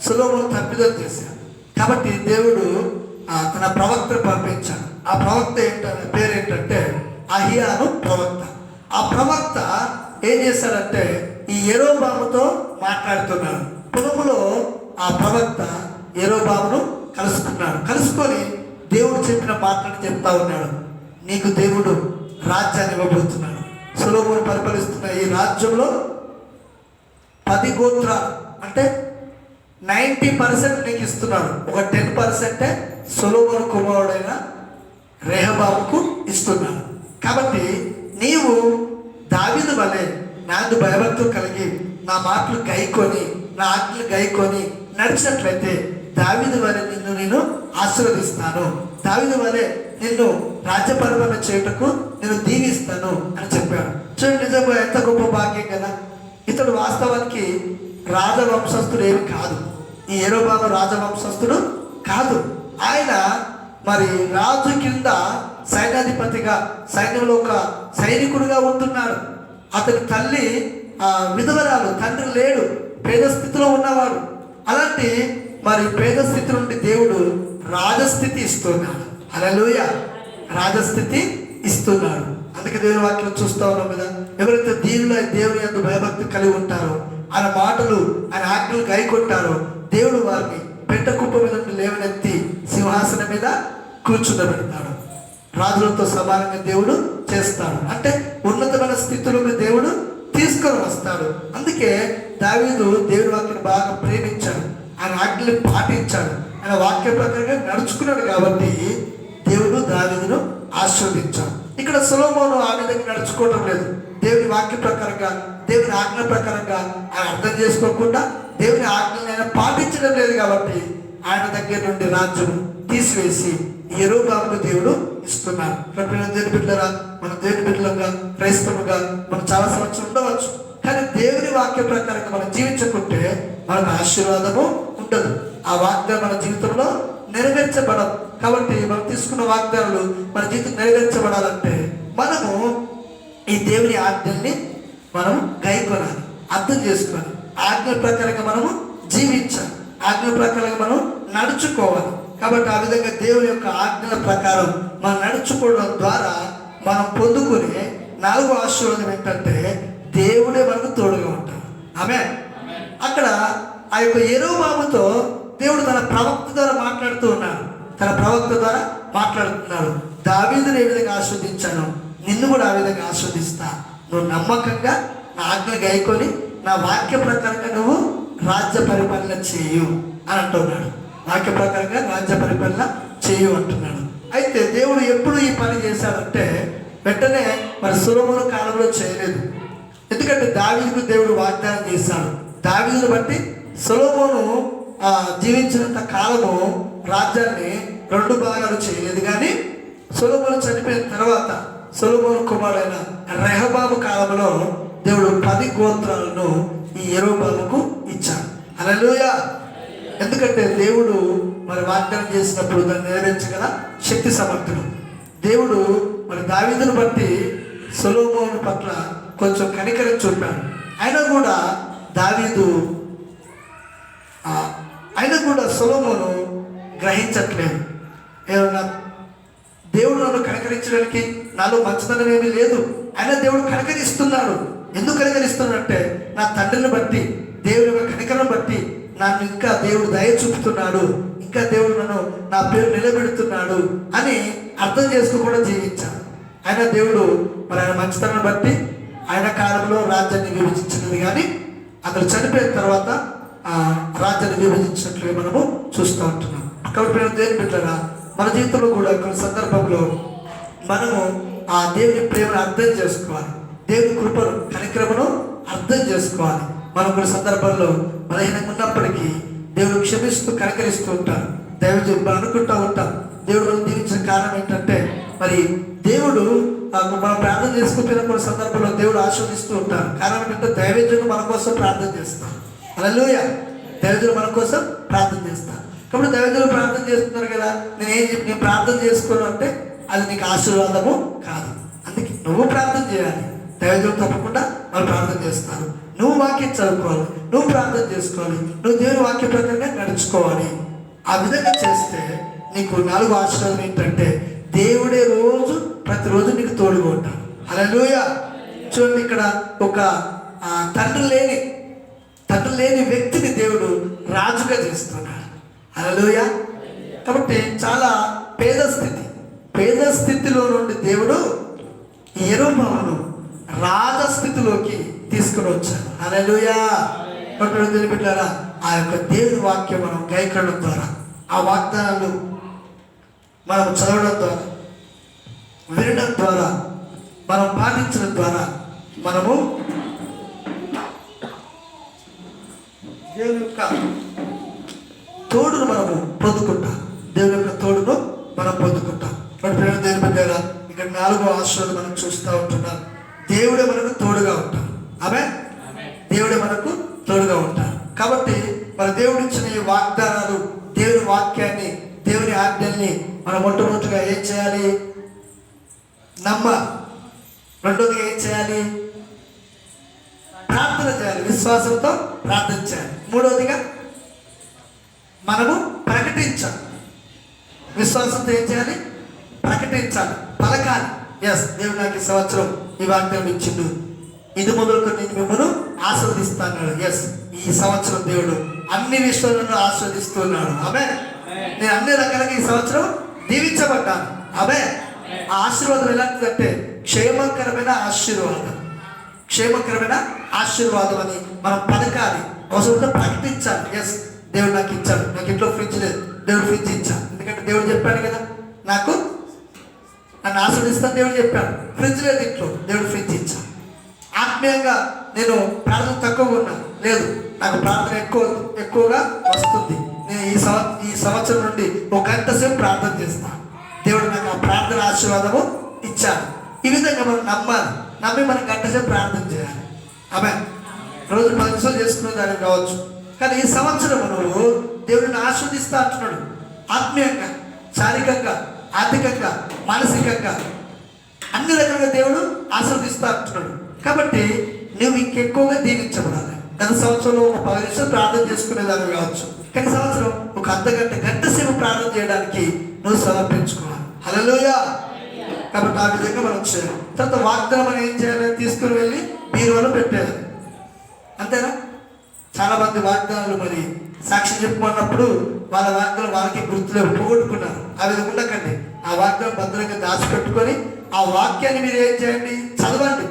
సొలొమోను తప్పిదం చేశాడు కాబట్టి దేవుడు తన ప్రవక్తను పంపించాడు. ఆ ప్రవక్త పేరు ఏంటంటే అహియాను ప్రవక్త. ఆ ప్రవక్త ఏం చేశాడంటే ఈ యరొబాముతో మాట్లాడుతున్నాడు. పొలములో ఆ ప్రవక్త యరొబామును కలుసుకొని దేవుడు చెప్పిన మాటలను చెప్తా ఉన్నాడు. నీకు దేవుడు రాజ్యాన్ని ఇవ్వబోతున్నాడు. సొలొమోను పరిపాలిస్తున్న ఈ రాజ్యంలో 10 గోత్రాలు అంటే 90% నీకు ఇస్తున్నాడు. ఒక 10% సొలొమోను కుమారుడైన రెహబాముకు ఇస్తున్నాడు. కాబట్టి నీవు దావీదు వలె నాకు భయభక్తులు కలిగి నా మాటలు గైకొని నా ఆజ్ఞలు గైకొని నడిచినట్లయితే దావీదు వలె నిన్ను నేను ఆశీర్వదిస్తాను. దావీదు వలె నిన్ను రాజ్య పరిపాలన చేయుటకు నేను దీవిస్తాను అని చెప్పాడు. చూడండి, నిజంగా ఎంత గొప్ప భాగ్యం కదా. ఇతడు వాస్తవానికి రాజవంశస్థుడు ఏమి కాదు. ఈ యరొబాము రాజవంశస్థుడు కాదు. ఆయన మరి రాజు కింద సైన్యాధిపతిగా సైన్యంలో ఒక సైనికుడుగా ఉంటున్నాడు. అతని తల్లి విధవరాలు, తండ్రి లేడు, పేద స్థితిలో ఉన్నవాడు. అలాంటి మరి పేద స్థితి నుండి దేవుడు రాజస్థితి ఇస్తున్నాడు. హల్లెలూయా, రాజస్థితి ఇస్తున్నాడు. అందుకే దేవుని వాక్యం చూస్తూ ఉన్నాం కదా. ఎవరైతే దేవుని యందు భయభక్తి కలిగి ఉంటారో, ఆయన మాటలు ఆయన ఆజ్ఞలు గైకొంటారో, దేవుడు వారిని పెంట కుప్ప మీద లేవనెత్తి సింహాసనం మీద కూర్చుండబెడతాడు. రాజులతో సమానంగా దేవుడు చేస్తాడు. అంటే ఉన్నతమైన స్థితిలోకి దేవుడు తీసుకొని వస్తాడు. అందుకే దావీదు దేవుని వాక్యాన్ని బాగా ప్రేమించాడు, ఆయన ఆజ్ఞలు పాటించాడు, ఆయన వాక్య ప్రకారంగా నడుచుకున్నాడు. కాబట్టి దేవుడు దావీదును ఆశీర్వదించాడు. ఇక్కడ సొలొమోను ఆ విధంగా నడుచుకోవడం లేదు. దేవుని వాక్య ప్రకారంగా దేవుని ఆజ్ఞల ప్రకారంగా ఆయన అర్థం చేసుకోకుండా దేవుని ఆజ్ఞలను ఆయన పాటించడం లేదు. కాబట్టి ఆయన దగ్గర నుండి రాజ్యం తీసివేసి యరొబాముకు దేవుడు ఇస్తున్నారు. దేవుని బిడ్డలారా, మన దేవుని బిడ్డలుగా క్రైస్తవులుగా మనం చాలా సంవత్సరం ఉండవచ్చు, కానీ దేవుని వాక్య ప్రకారంగా మనం జీవించకుంటే మనకు ఆశీర్వాదము ఉండదు. ఆ వాగ్దానం మన జీవితంలో నెరవేర్చబడదు. కాబట్టి మనం తీసుకున్న వాగ్దానాలు మన జీవితం నెరవేర్చబడాలంటే మనము ఈ దేవుని ఆజ్ఞల్ని మనం గైకొనాలి, అర్థం చేసుకోవాలి, ఆజ్ఞల ప్రకారంగా మనము జీవించాలి, ఆజ్ఞల ప్రకారంగా మనం నడుచుకోవాలి. కాబట్టి ఆ విధంగా దేవుని యొక్క ఆజ్ఞల ప్రకారం మనం నడుచుకోవడం ద్వారా మనం పొందుకునే 4వ ఆశీర్వాదం ఏంటంటే దేవుడే మనకు తోడుగా ఉంటాడు. ఆమేన్. అక్కడ ఆ యొక్క యరొబాముతో దేవుడు తన ప్రవక్త ద్వారా మాట్లాడుతూ ఉన్నాడు. తన ప్రవక్త ద్వారా మాట్లాడుతున్నాడు. దావీదుని ఏ విధంగా ఆస్వాదించాను, నిన్ను కూడా ఆ విధంగా ఆస్వాదిస్తా. నువ్వు నమ్మకంగా నా ఆజ్ఞ గైకొని నా వాక్య ప్రకారంగా నువ్వు రాజ్య పరిపాలన చేయు అని అంటున్నాడు. వాక్య ప్రకారంగా రాజ్య పరిపాలన చేయు అంటున్నాడు. అయితే దేవుడు ఎప్పుడు ఈ పని చేశాడంటే వెంటనే మరి సొలొమోను కాలంలో చేయలేదు. ఎందుకంటే దావీదుకు దేవుడు వాగ్దానం చేశాడు. దావీదును బట్టి సొలొమోను జీవించినంత కాలము రాజ్యాన్ని 2 భాగాలు చేయలేదు. కానీ సొలొమోను చనిపోయిన తర్వాత సొలొమోను కుమారుడైన రెహబాము కాలంలో దేవుడు 10 గోత్రాలను ఈ యరొబాముకు ఇచ్చాడు. హల్లెలూయా. ఎందుకంటే దేవుడు మరి వాగ్దానం చేసినప్పుడు దాన్ని నెరవేర్చగల శక్తి సమర్థుడు. దేవుడు మరి దావీదును బట్టి సొలొమోను పట్ల కొంచెం కనికరం చూపాడు. అయినా కూడా సొలొమోను గ్రహించట్లేదు. ఏమన్నా దేవుడు నన్ను కనికరించడానికి నాలో మంచిదనం ఏమీ లేదు, అయినా దేవుడు కనికరిస్తున్నాడు. ఎందుకు కనికరిస్తున్నాడంటే నా తండ్రిని బట్టి, దేవుని యొక్క కనికరం బట్టి నన్ను ఇంకా దేవుడు దయ చూపుతున్నాడు, ఇంకా దేవుడు నన్ను నా పేరు నిలబెడుతున్నాడు అని అర్థం చేసుకోకుండా జీవించాను. అయినా దేవుడు మరి ఆయన మంచితనాన్ని బట్టి ఆయన కాలంలో రాజ్యాన్ని విభజించినది, కానీ అతను చనిపోయిన తర్వాత రాజ్యాన్ని విభజించినట్లుగా మనము చూస్తూ ఉంటున్నాం. కాబట్టి మేము దేవుని బిడ్డలారా, మన జీవితంలో కూడా కొన్ని సందర్భంలో మనము ఆ దేవుని ప్రేమను అర్థం చేసుకోవాలి, దేవుని కృపను కనికరమును అర్థం చేసుకోవాలి. మనం కొన్ని సందర్భాల్లో బలహీనంగా ఉన్నప్పటికీ దేవుడు క్షమిస్తూ కనికరిస్తూ ఉంటారు. దైవజనులు అనుకుంటూ ఉంటాం దేవుడు మనం దీవించిన కారణం ఏంటంటే, మరి దేవుడు మనం ప్రార్థన చేసుకుంటున్న కొన్ని సందర్భంలో దేవుడు ఆశీర్వదిస్తూ ఉంటారు. కారణం ఏంటంటే దైవజనులు మన కోసం ప్రార్థన చేస్తాం. హల్లెలూయా. దైవజనులు మన కోసం ప్రార్థన చేస్తారు. కాబట్టి దైవజనులు ప్రార్థన చేస్తున్నారు కదా, నేను ప్రార్థన చేసుకోను అంటే అది నీకు ఆశీర్వాదము కాదు. అందుకే నువ్వు ప్రార్థన చేయాలి. దైవజనులు తప్పకుండా వాళ్ళు ప్రార్థన చేస్తారు. నువ్వు వాక్యం చదువుకోవాలి, నువ్వు ప్రార్థన చేసుకోవాలి, నువ్వు దేవుని వాక్య ప్రకారంగా నడుచుకోవాలి. ఆ విధంగా చేస్తే నీకు 4వ ఆశీర్వాదం ఏంటంటే, దేవుడే ప్రతిరోజు నీకు తోడుగా ఉంటాడు. హల్లెలూయా. చూడండి, ఇక్కడ ఒక తండ్రి లేని వ్యక్తిని దేవుడు రాజుగా చేస్తున్నాడు. హల్లెలూయా. కాబట్టి చాలా పేద స్థితిలో నుండి దేవుడు యెరొబామును రాజస్థితిలోకి తీసుకుని వచ్చాడు. హల్లెలూయా. దేవుని బిడ్డలారా, ఆ యొక్క దేవుని వాక్యం మనం గైకొనడం ద్వారా, ఆ వాగ్దానాలు మనం చదవడం ద్వారా, వినడం ద్వారా, మనం పాటించడం ద్వారా మనము దేవుని యొక్క తోడును మనము పొందుకుంటాం. దేవుని యొక్క తోడును మనం పొందుకుంటాం. దేవుని బిడ్డలారా, ఇక్కడ 4వ ఆశీర్వాదం మనం చూస్తూ ఉంటున్నాం. దేవుడే మనకు తోడుగా ఉంటాడు. దేవుడే మనకు తోడుగా ఉంటాడు. కాబట్టి మన దేవుడు ఇచ్చిన ఈ వాగ్దానాలు, దేవుని వాక్యాన్ని, దేవుని ఆజ్ఞల్ని మనం మొట్టమొదటిగా ఏం చేయాలి? నమ్మాలి. రెండోదిగా ఏం చేయాలి? ప్రార్థన చేయాలి, విశ్వాసంతో ప్రార్థన చేయాలి. మూడవదిగా మనము ప్రకటించాలి. విశ్వాసంతో ఏం చేయాలి? ప్రకటించాలి, పలకాలి. దేవుడు నాకు ఈ సంవత్సరం ఈ వాగ్దానం ఇచ్చిండు, ఇది మొదలుకొని నేను మిమ్మల్ని ఆస్వాదిస్తాను. ఈ సంవత్సరం దేవుడు అన్ని విషయాలను ఆస్వాదిస్తున్నాడు. నేను అన్ని రకాలుగా ఈ సంవత్సరం దీవించబడ్డాను. ఆ ఆశీర్వాదం ఎలాంటిదంటే క్షేమకరమైన ఆశీర్వాదం అని మనం పలకాలి, అవసరంతో ప్రకటించాలి. దేవుడు నాకు ఇచ్చాడు, నాకు ఇంట్లో ఫ్రిడ్జ్ లేదు, దేవుడు ఫ్రిడ్జ్ ఇచ్చాడు. ఎందుకంటే దేవుడు చెప్పాడు కదా, నన్ను ఆస్వాదిస్తాను. దేవుడు చెప్పాడు. ఫ్రిడ్జ్ లేదు ఇంట్లో, దేవుడు ఫ్రిడ్జ్ ఇచ్చాడు. ఆత్మీయంగా నేను ప్రార్థన తక్కువగా ఉన్నాను, లేదు నాకు ప్రార్థన ఎక్కువగా వస్తుంది. నేను ఈ సంవత్సరం నుండి 1 గంట సేపు ప్రార్థన చేస్తాను. దేవుడు నాకు ఆ ప్రార్థన ఆశీర్వాదము ఇచ్చాడు. ఈ విధంగా మనం నమ్మి మనం 1 గంట సేపు ప్రార్థన చేయాలి. రోజు 10 నిమిషాలు చేసుకునే దానికి కావచ్చు, కానీ ఈ సంవత్సరం నువ్వు దేవుడిని ఆస్వాదిస్తా అంటున్నాడు. ఆత్మీయంగా, శారీరకంగా, ఆర్థికంగా, మానసికంగా అన్ని రకాలుగా దేవుడు ఆస్వాదిస్తా అంటున్నాడు. కాబట్టి నువ్వు ఇంకెక్కువగా దీవించబడాలి. గత సంవత్సరంలో 10 నిమిషాలు ప్రార్థన చేసుకునేదాన్ని కావచ్చు, కానీ సంవత్సరం 1 గంట సేపు ప్రార్థన చేయడానికి నువ్వు సమర్పించుకోవాలి. హల్లెలూయా. కాబట్టి ఆ విధంగా మనం చేయాలి. తర్వాత వాగ్దానం అని ఏం చేయాలి? తీసుకుని వెళ్ళి బీరువాలో పెట్టేయాలి. అంతేనా? చాలా మంది వాగ్దానాలు మరి సాక్ష్యం చెప్పుకున్నప్పుడు వాళ్ళ వాగ్దానం వాళ్ళకి గుర్తులో పోగొట్టుకున్నారు. ఆ విధంగా ఉండకండి. ఆ వాగ్దానం భద్రంగా దాచిపెట్టుకొని ఆ వాక్యాన్ని మీరు ఏం చేయండి? చదవండి.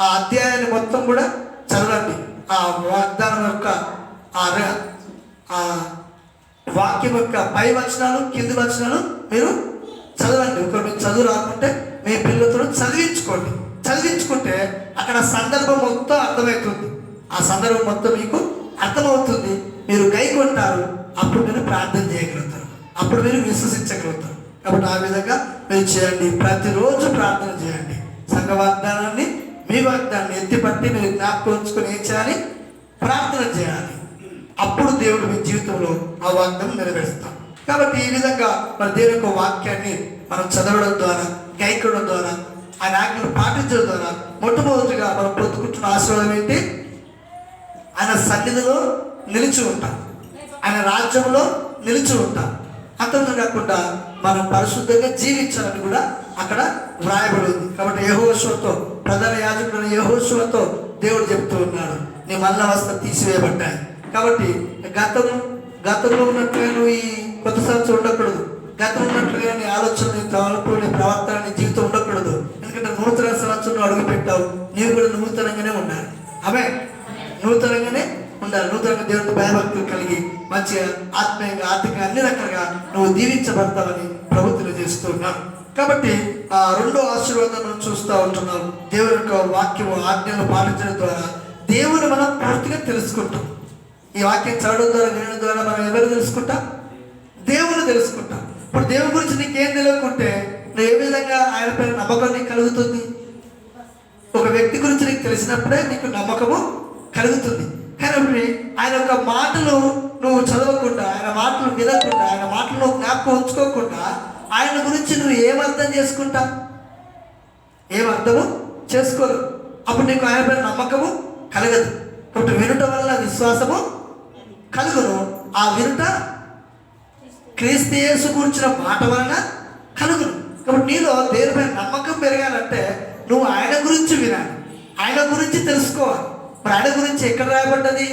ఆ అధ్యాయాన్ని మొత్తం కూడా చదవండి. ఆ వాగ్దానం యొక్క ఆ వాక్యం యొక్క పై వచనాలు, కింది వచనాలు మీరు చదవండి. ఒకరు మీకు చదువు రాకుంటే మీ పిల్లలతో చదివించుకుంటే అక్కడ సందర్భం మొత్తం అర్థమవుతుంది. ఆ సందర్భం మొత్తం మీకు అర్థమవుతుంది. మీరు గైకొంటారు. అప్పుడు మీరు ప్రార్థన చేయగలుగుతారు, అప్పుడు మీరు విశ్వసించగలుగుతారు. కాబట్టి ఆ విధంగా మీరు చేయండి. ప్రతిరోజు ప్రార్థన చేయండి. సంఘ వాగ్దానాన్ని, మీ వాగ్దానాన్ని ఎత్తిపట్టి మీరు జ్ఞాపకం ఉంచుకొని ఏం చేయాలి? ప్రార్థన చేయాలి. అప్పుడు దేవుడు మీ జీవితంలో ఆ వాగ్దానం నెరవేరుస్తాం. కాబట్టి ఈ విధంగా మన దేవుని యొక్క వాక్యాన్ని మనం చదవడం ద్వారా, గైకొనడం ద్వారా, ఆయన ఆజ్ఞలు పాటించడం ద్వారా మొట్టమొదటిగా మనం పొందుకుంటున్న ఆశీర్వాదం ఏంటి? ఆయన సన్నిధిలో నిలిచి ఉంటాం, ఆయన రాజ్యంలో నిలిచి ఉంటాం. అంతలో కాకుండా మనం పరిశుద్ధంగా జీవించాలని కూడా అక్కడ వ్రాయబడి ఉంది. కాబట్టి యెహోషువతో, ప్రధాన యాజకుడైన యెహోషువతో దేవుడు చెప్తూ ఉన్నాడు, నీ మల్ల వస్త్రం తీసివేయబడ్డాయి. కాబట్టి గతంలో ఉన్నట్టుగా నువ్వు ఈ కొత్త సంవత్సరం ఉండకూడదు. గతం ఉన్నట్లుగా నీ ఆలోచన, నీ తలంపు, నీ ప్రవర్తన, నీ జీవితం ఉండకూడదు. ఎందుకంటే నూతన సంవత్సరంలో అడుగు పెట్టావు, నీవు కూడా నూతనంగానే ఉండాలి. ఆమె నూతనంగానే ఉండాలి. నూతనంగా దేవుడితో భయభక్తులు కలిగి మంచిగా ఆత్మీయంగా ఆర్థికంగా అన్ని రకాలుగా నువ్వు దీవించబడతావని ప్రభుత్వం చేస్తున్నాను. కాబట్టి ఆ రెండో ఆశీర్వాదం మనం చూస్తూ ఉంటున్నాం. దేవుని యొక్క వాక్యము ఆజ్ఞలు పాటించడం ద్వారా దేవుని మనం పూర్తిగా తెలుసుకుంటాం. ఈ వాక్యం చదవడం ద్వారా వినడం ద్వారా మనం ఎవరు తెలుసుకుంటాం? దేవుని తెలుసుకుంటాం. ఇప్పుడు దేవుని గురించి నీకేం తెలియకుంటే నువ్వు ఏ విధంగా ఆయన పైన నమ్మకం నీకు కలుగుతుంది? ఒక వ్యక్తి గురించి నీకు తెలిసినప్పుడే నీకు నమ్మకము కలుగుతుంది. కానీ ఆయన యొక్క మాటలు నువ్వు చదవకుండా, ఆయన మాటలు వినకుండా, ఆయన మాటలు నువ్వు జ్ఞాపకం ఉంచుకోకుండా ఆయన గురించి నువ్వు ఏమర్థం చేసుకుంటా? ఏమర్థము చేసుకోరు. అప్పుడు నీకు ఆయన పైన నమ్మకము కలగదు. కాబట్టి వినుట వల్ల విశ్వాసము కలుగును. ఆ వినుట క్రీస్తు యేసు గురించిన మాట వలన కలుగును. కాబట్టి నీలో దేవునిపై నమ్మకం పెరగాలంటే నువ్వు ఆయన గురించి వినాలి, ఆయన గురించి తెలుసుకోవాలి. మరి ఆయన గురించి ఎక్కడ రాయబడ్డది?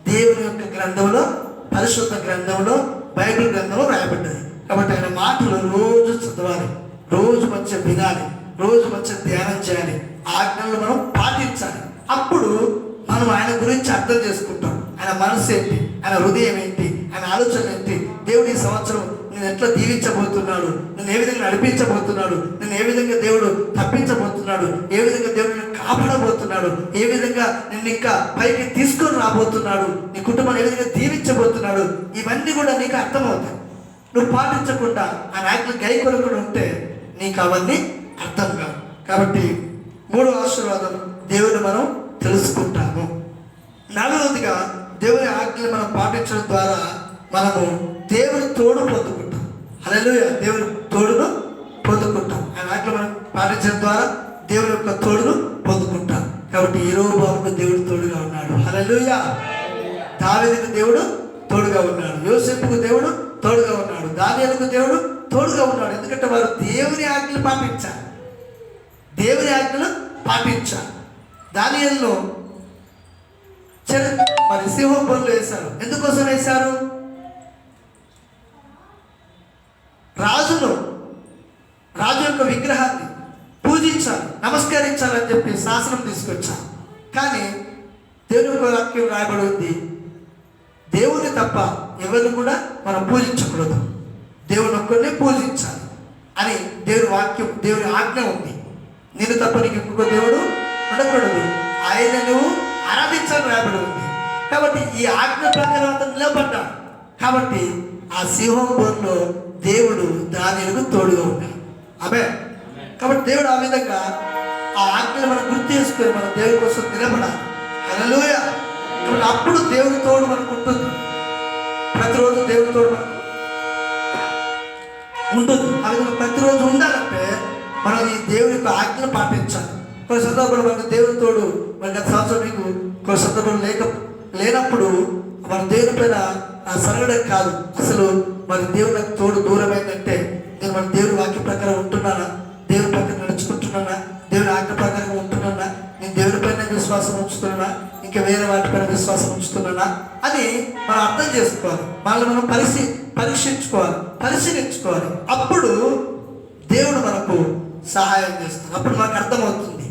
దేవుని యొక్క గ్రంథంలో, పరిశుద్ధ గ్రంథంలో, బైబిల్ గ్రంథంలో రాయబడ్డది. కాబట్టి ఆయన మాటలు రోజు చదవాలి, రోజు మంచిగా వినాలి, రోజు మంచిగా ధ్యానం చేయాలి, ఆజ్ఞలు మనం పాటించాలి. అప్పుడు మనం ఆయన గురించి అర్థం చేసుకుంటాం. ఆయన మనసు ఏంటి, ఆయన హృదయం ఏంటి, ఆయన ఆలోచన ఏంటి, దేవుడు ఈ సంవత్సరం నేను ఎట్లా దీవించబోతున్నాడు, నేను ఏ విధంగా నడిపించబోతున్నాడు, నేను ఏ విధంగా దేవుడు తప్పించబోతున్నాడు, ఏ విధంగా దేవుడు నేను కాపాడబోతున్నాడు, ఏ విధంగా నిన్ను ఇంకా పైకి తీసుకొని రాబోతున్నాడు, నీ కుటుంబాన్ని ఏ విధంగా దీవించబోతున్నాడు, ఇవన్నీ కూడా నీకు అర్థమవుతాయి. నువ్వు పాటించకుండా ఆయన ఆజ్ఞలు గైకొనకుండా ఉంటే నీకు అవన్నీ అర్థం కావు. కాబట్టి మూడో ఆశీర్వాదం, దేవుని మనం తెలుసుకుంటాము. నాలుగవదిగా దేవుని ఆజ్ఞలు మనం పాటించడం ద్వారా మనము దేవుని తోడు పొందుకుంటాం. హల్లెలూయా, దేవుని తోడును పొందుకుంటాం. ఆయన ఆజ్ఞలు మనం పాటించడం ద్వారా దేవుని యొక్క తోడును పొందుకుంటాం. కాబట్టి యెరోబాముకు దేవుడు తోడుగా ఉన్నాడు. హల్లెలూయా. దావీదుకు దేవుడు తోడుగా ఉన్నాడు, యోసేపుకు దేవుడు తోడుగా ఉన్నాడు, దానియేలుకు దేవుడు తోడుగా ఉన్నాడు. ఎందుకంటే వారు దేవుని ఆజ్ఞలు పాటించారు, దేవుని ఆజ్ఞలు పాటించారు. దానియేలును మరి సింహం బొరులో వేశారు. ఎందుకోసం వేశారు? రాజు యొక్క విగ్రహాన్ని పూజించాలి, నమస్కరించాలని చెప్పి శాసనం తీసుకొచ్చారు. కానీ దేవుని యొక్క వాక్యం రాయబడి ఉంది, దేవుని తప్ప ఎవరిని కూడా మనం పూజించకూడదు, దేవుని ఒక్కరినే పూజించాలి అని దేవుని వాక్యం, దేవుని ఆజ్ఞ ఉంది. నేను తప్ప నీకు ఇంకొక దేవుడు ఉండకూడదు, ఆయన నువ్వు ఆరాధించాలని రాయబడి ఉంది. కాబట్టి ఈ ఆజ్ఞ ప్రకారం అతను నిలబడ్డాడు. కాబట్టి ఆ సింహం బోర్లో దేవుడు దానిలకు తోడుగా ఉన్నాడు. ఆమె కాబట్టి దేవుడు ఆ విధంగా ఆ ఆజ్ఞలు మనం గుర్తు చేసుకొని మనం దేవుడి కోసం నిలబడాలి. హల్లెలూయా. కాబట్టి అప్పుడు దేవుడి తోడు మనకు ఉంటుంది. ప్రతిరోజు దేవుడి తోడు మనకు ఉంటుంది. ఆ విధంగా ప్రతిరోజు ఉండాలంటే మనం ఈ దేవుడి యొక్క ఆజ్ఞలు పాటించాలి. కొన్ని సందర్భాలు మనకు దేవుడి తోడు మరి గత సంవత్సరం మీకు కొన్ని సందర్భాలు లేనప్పుడు మన దేవుని పైన సరగడం కాదు, అసలు మరి దేవుని తోడు దూరమైందంటే నేను మన దేవుడి వాక్య ప్రకారం ఉంటున్నానా, దేవుని ప్రకారం నడుచుకుంటున్నానా, దేవుని ఆజ్ఞ ప్రకారం ఉంటున్నానా, నేను దేవుని పైన విశ్వాసం ఉంచుతున్నానా, ఇంకా వేరే వాటిపైన విశ్వాసం ఉంచుతున్నానా అని మనం అర్థం చేసుకోవాలి. మనల్ని మనం పరీక్షించుకోవాలి, పరిశీలించుకోవాలి. అప్పుడు దేవుడు మనకు సహాయం చేస్తాడు. అప్పుడు మనకు అర్థమవుతుంది,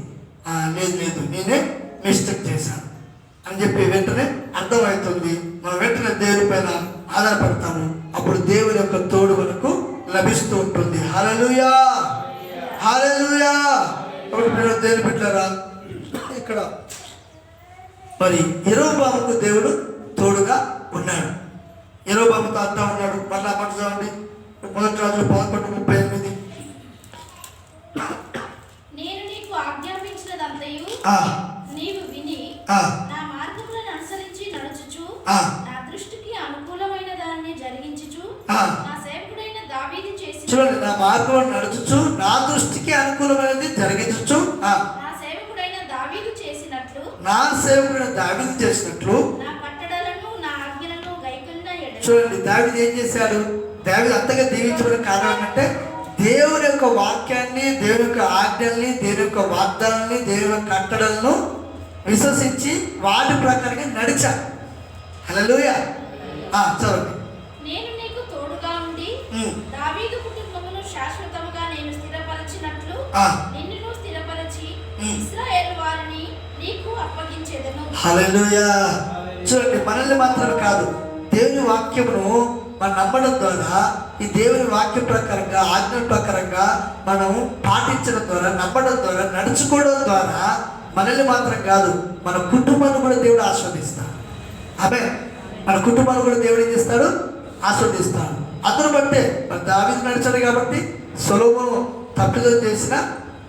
లేదు నేనే మిస్టేక్ చేశాను అని చెప్పి వెంటనే అర్థమవుతుంది. మనం వెంటనే దేవుని పైన ఆధారపడతాము. అప్పుడు దేవుని యొక్క తోడు మనకు లభిస్తూ ఉంటుంది. హల్లెలూయా, హల్లెలూయా. కాబట్టి మీరు దేవుని బిడ్డలారా, ఇక్కడ మరి యెరోబాముకు దేవుడు తోడుగా ఉన్నాడు. యెరోబాముతో అంతా ఉన్నాడు. మళ్ళా మాట చూడండి, 1 రాజులు 11:38. నేను నీకు ఆజ్ఞాపించినదంతయు నీవు విని నా మార్గములను అనుసరించి నడుచుచు నా దృష్టికి అనుకూలమైన దాన్ని జరిగించుచు నా సేవకుడైన దావీదు చేసి, చూడండి, నా మార్గములను నడుచుచు నా దృష్టికి అనుకూలమైనది జరిగించుచు నా సేవకుడైన దావీదు చేసినట్లు, నా సేవకుడైన దావీదు చేసినట్లు నా కట్టడలను నా ఆజ్ఞలను గైకొన్న ఎడల. చూడండి, దావీదు ఏం చేశాడు? దావీదు అంతగా దీవించడం కారణం అంటే దేవుని యొక్క వాక్యాన్ని, దేవుని యొక్క ఆజ్ఞల్ని, దేవుని యొక్క వాగ్దానాన్ని, దేవుని యొక్క కట్టడలను విశ్వసించి వాటి ప్రకారంగా నడిచాడు. హల్లెలూయా. చదవండి. నేను నీకు తోడుగా ఉండి దావీదు కుటుంబమును శాశ్వతముగా నేను స్థిరపరచినట్లు నిన్ను ఇశ్రాయేలు వారిని నీకు అప్పగించెదను. హల్లెలూయా. చూడండి, మనల్ని మాత్రమే కాదు, దేవుని వాక్యమును మనం నమ్మడం ద్వారా, ఈ దేవుని వాక్యం ప్రకారంగా, ఆజ్ఞల ప్రకారంగా మనం పాటించడం ద్వారా, నమ్మడం ద్వారా, నడుచుకోవడం ద్వారా మనల్ని మాత్రం కాదు, మన కుటుంబాన్ని కూడా దేవుడు ఆస్వాదిస్తాడు. ఆమె మన కుటుంబాన్ని కూడా దేవుడు ఏం చేస్తాడు? ఆస్వాదిస్తాడు. అందరూ బట్టే మరి దావీదు నడిచాడు కాబట్టి సొలొమోను తప్పిదం చేసిన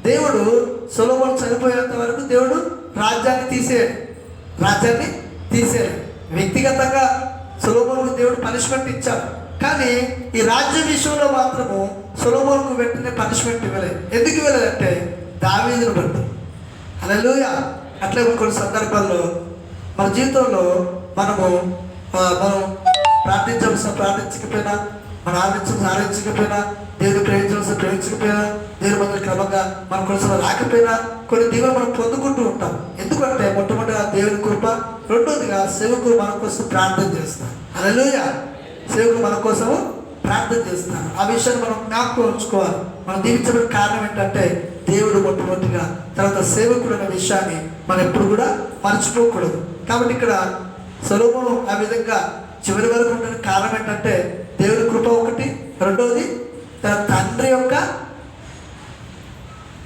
దేవుడు సొలొమోను చనిపోయేంత వరకు దేవుడు రాజ్యాన్ని తీసేయాడు. వ్యక్తిగతంగా సొలొమోనుకు దేవుడు పనిష్మెంట్ ఇచ్చాడు, కానీ ఈ రాజ్య విషయంలో మాత్రము సొలొమోనుకు వెంటనే పనిష్మెంట్ ఇవ్వలేదు. ఎందుకు ఇవ్వలేదంటే దావీదును బట్టి. హల్లెలూయా. అట్లే కొన్ని సందర్భాల్లో మన జీవితంలో మనం ప్రార్థించకపోయినా, మనం ఆరాధించకపోయినా, దేవుని ప్రేమించకపోయినా, దేవుని మంది క్రమంగా మనం కొన్నిసార్లు రాకపోయినా కొన్ని దీవులు మనం పొందుకుంటూ ఉంటాం. ఎందుకంటే మొట్టమొదటిగా దేవుని కృప, రెండోదిగా సేవకులు మన కోసం ప్రార్థన చేస్తారు. హల్లెలూయా. సేవకులు మన కోసము ప్రార్థన చేస్తారు. ఆ విషయాన్ని మనం జ్ఞాపకం ఉంచుకోవాలి. మనం దీవించబడిన కారణం ఏంటంటే దేవుడు మొట్టమొదటిగా, తర్వాత సేవకుడు అనే విషయాన్ని మనం ఎప్పుడు కూడా మర్చిపోకూడదు. కాబట్టి ఇక్కడ సొలొమోను ఆ విధంగా చివరి వరకు ఉండడానికి కారణం ఏంటంటే దేవుని కృప ఒకటి, రెండోది తన తండ్రి యొక్క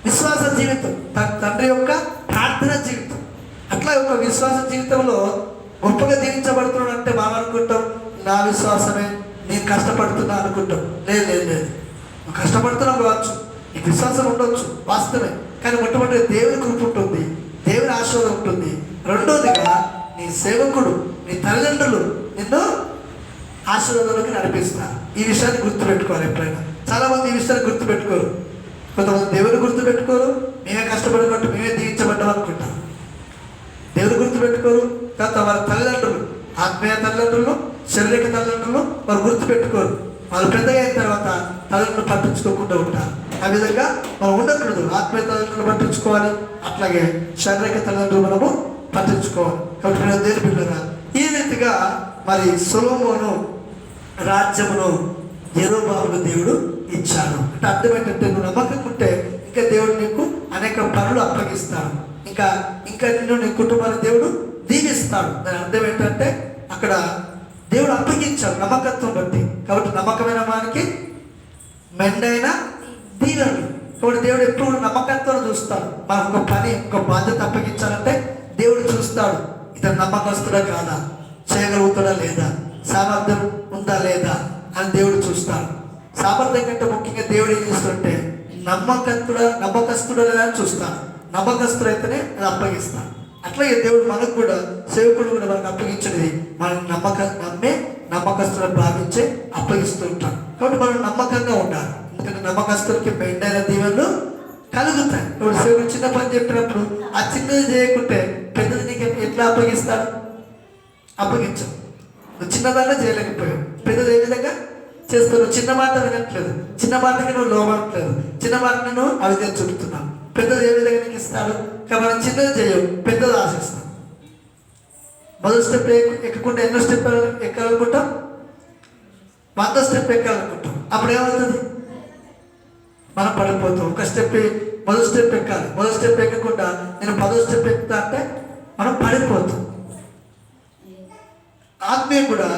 విశ్వాస జీవితం, తన తండ్రి యొక్క ప్రార్థన జీవితం. అట్లా ఒక విశ్వాస జీవితంలో గొప్పగా దీవించబడుతున్నాడు అంటే మనం అనుకుంటాం నా విశ్వాసమే, నేను కష్టపడుతున్నా అనుకుంటాం. లేదు, నువ్వు కష్టపడుతున్నావు కావచ్చు, నీకు విశ్వాసం ఉండవచ్చు, వాస్తవమే. కానీ మొట్టమొదటి దేవుని కృప ఉంటుంది, దేవుని ఆశీర్వాదం ఉంటుంది. రెండోదిగా నీ సేవకుడు, నీ తల్లిదండ్రులు నిన్ను ఆశీర్వాదంలోకి నడిపిస్తారు. ఈ విషయాన్ని గుర్తుపెట్టుకోవాలి. ఎప్పుడైనా చాలామంది ఈ విషయాన్ని గుర్తుపెట్టుకోరు. కొంతమంది దేవుని గుర్తుపెట్టుకోరు, మేమే కష్టపడినట్టు మేమే దీవించబడ్డాం అనుకుంటారు. దేవుని గుర్తుపెట్టుకోరు. తర్వాత వారి తల్లిదండ్రులు, ఆత్మీయ తల్లిదండ్రులు, శారీరక తల్లిదండ్రులు వారు గుర్తుపెట్టుకోరు. వాళ్ళు పెద్దగా అయిన తర్వాత తల్లిదండ్రులు పట్టించుకోకుండా ఉంటారు. ఆ విధంగా మనం ఉండకూడదు. ఆత్మీయ తల్లిదండ్రులు పట్టించుకోవాలి, అట్లాగే శారీరక తల్లిదండ్రులు మనము పట్టించుకోవాలి. కాబట్టి నేను దేవుని బిడ్డగా ఈ రీతిగా మరి సొలొమోను రాజ్యమును యెరోబాముకు దేవుడు ఇచ్చాడు. అంటే అర్థం ఏంటంటే నువ్వు నమ్మకం ఉంటే ఇంకా దేవుడు నీకు అనేక పనులు అప్పగిస్తాడు, ఇంకా నిన్ను నీ కుటుంబాన్ని దేవుడు దీవిస్తాడు. దాని అర్థం ఏంటంటే అక్కడ దేవుడు అప్పగించాడు నమ్మకత్వం బట్టి. కాబట్టి నమ్మకమైన వానికి మెండైన దీవెనలు. కాబట్టి దేవుడు ఎప్పుడు నమ్మకత్వం చూస్తాడు. మనకు ఒక పని, ఒక బాధ్యత అప్పగించాలంటే దేవుడు చూస్తాడు, ఇతను నమ్మకస్తుడా కాదా, చేయగలుగుతాడా లేదా, సామర్థ్యం ఉందా లేదా అని దేవుడు చూస్తాడు. సామర్థ్యం కంటే ముఖ్యంగా దేవుడు ఏం చేస్తుంటే నమ్మకస్తుడా లేదా అని చూస్తాడు. నమ్మకస్తుడైతేనే అది అప్పగిస్తాడు. అట్లాగే దేవుడు మనకు కూడా, సేవకుడు కూడా మనకు అప్పగించినది మనం నమ్మకస్తులను భావించే అప్పగిస్తూ ఉంటాం. కాబట్టి మనం నమ్మకంగా ఉండాలి. ఎందుకంటే నమ్మకస్తులకి మెండైన దీవెనలు కలుగుతాయి. ఇప్పుడు సేవకుడు చిన్న పని చెప్పినప్పుడు ఆ చిన్నది చేయకుంటే పెద్దది నీకు ఎట్లా అప్పగిస్తాడు? అప్పగించవు. నువ్వు చిన్నదాన్ని చేయలేకపోయావు, పెద్దది ఏ విధంగా చేస్తావు? చిన్న మాట వినట్లేదు, చిన్న మాటకి నువ్వు లోబడట్లేదు, చిన్న మాటని నువ్వు అవిధంగా చూపుతున్నావు. పెద్దది ఏ విధంగా నీకు ఇస్తాడు? కాబట్టి మనం చిన్నది చేయవు, పెద్దది ఆశిస్తాం. మొదటి స్టెప్ ఎక్కకుండా ఎన్నో స్టెప్ ఎక్కాలనుకుంటాం, 100 స్టెప్ ఎక్కాలనుకుంటాం. అప్పుడు ఏమవుతుంది? మనం పడిపోతాం. ఒక స్టెప్, మొదటి స్టెప్ ఎక్కాలి. మొదటి స్టెప్ ఎక్కకుండా నేను 10వ స్టెప్ ఎక్కుతా అంటే మనం పడిపోతాం. ఆత్మీయ కూడా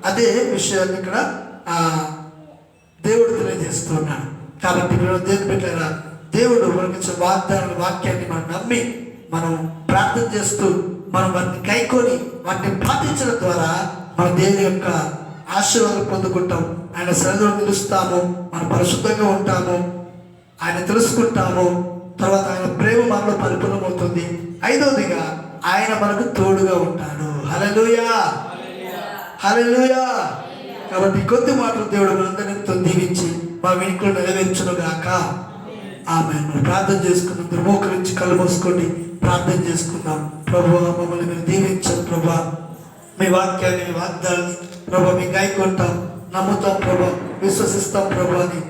అదే విషయాన్ని ఇక్కడ దేవుడు తెలియజేస్తున్నాడు. కాబట్టి దేవుని పెట్టారా, దేవుడు మనకి ఇచ్చిన వాక్యాన్ని మనం నమ్మి మనం ప్రార్థన చేస్తూ మనం వాటిని కైకొని వాటిని పాటించడం ద్వారా మనం దేవుని యొక్క ఆశీర్వాదం పొందుకుంటాం. ఆయన సన్నిధిలో నిలుస్తాము, మనం పరిశుద్ధంగా ఉంటాము, ఆయన తెలుసుకుంటాము. తర్వాత ఆయన ప్రేమ మనలో పరిపూర్ణమవుతుంది. 5వదిగా ఆయన మనకు తోడుగా ఉంటాడు. హల్లెలూయా, హల్లెలూయా. కాబట్టి కొద్ది మాటలు దేవుడు మనందరితో దీవించి మా వెనుకలు నెరవేర్చును గాక. ఆమేన్. ప్రార్థన చేసుకుందాం. మోకరించి కళ్ళు మూసుకోండి, ప్రార్థన చేసుకుందాం. ప్రభువా, మమ్మల్ని మీరు దీవించండి ప్రభువా. మీ వాక్యాన్ని, మీ వాగ్దాన్ని ప్రభువా మేము గైకొంటాం, నమ్ముతాం ప్రభువా, విశ్వసిస్తాం ప్రభువా అని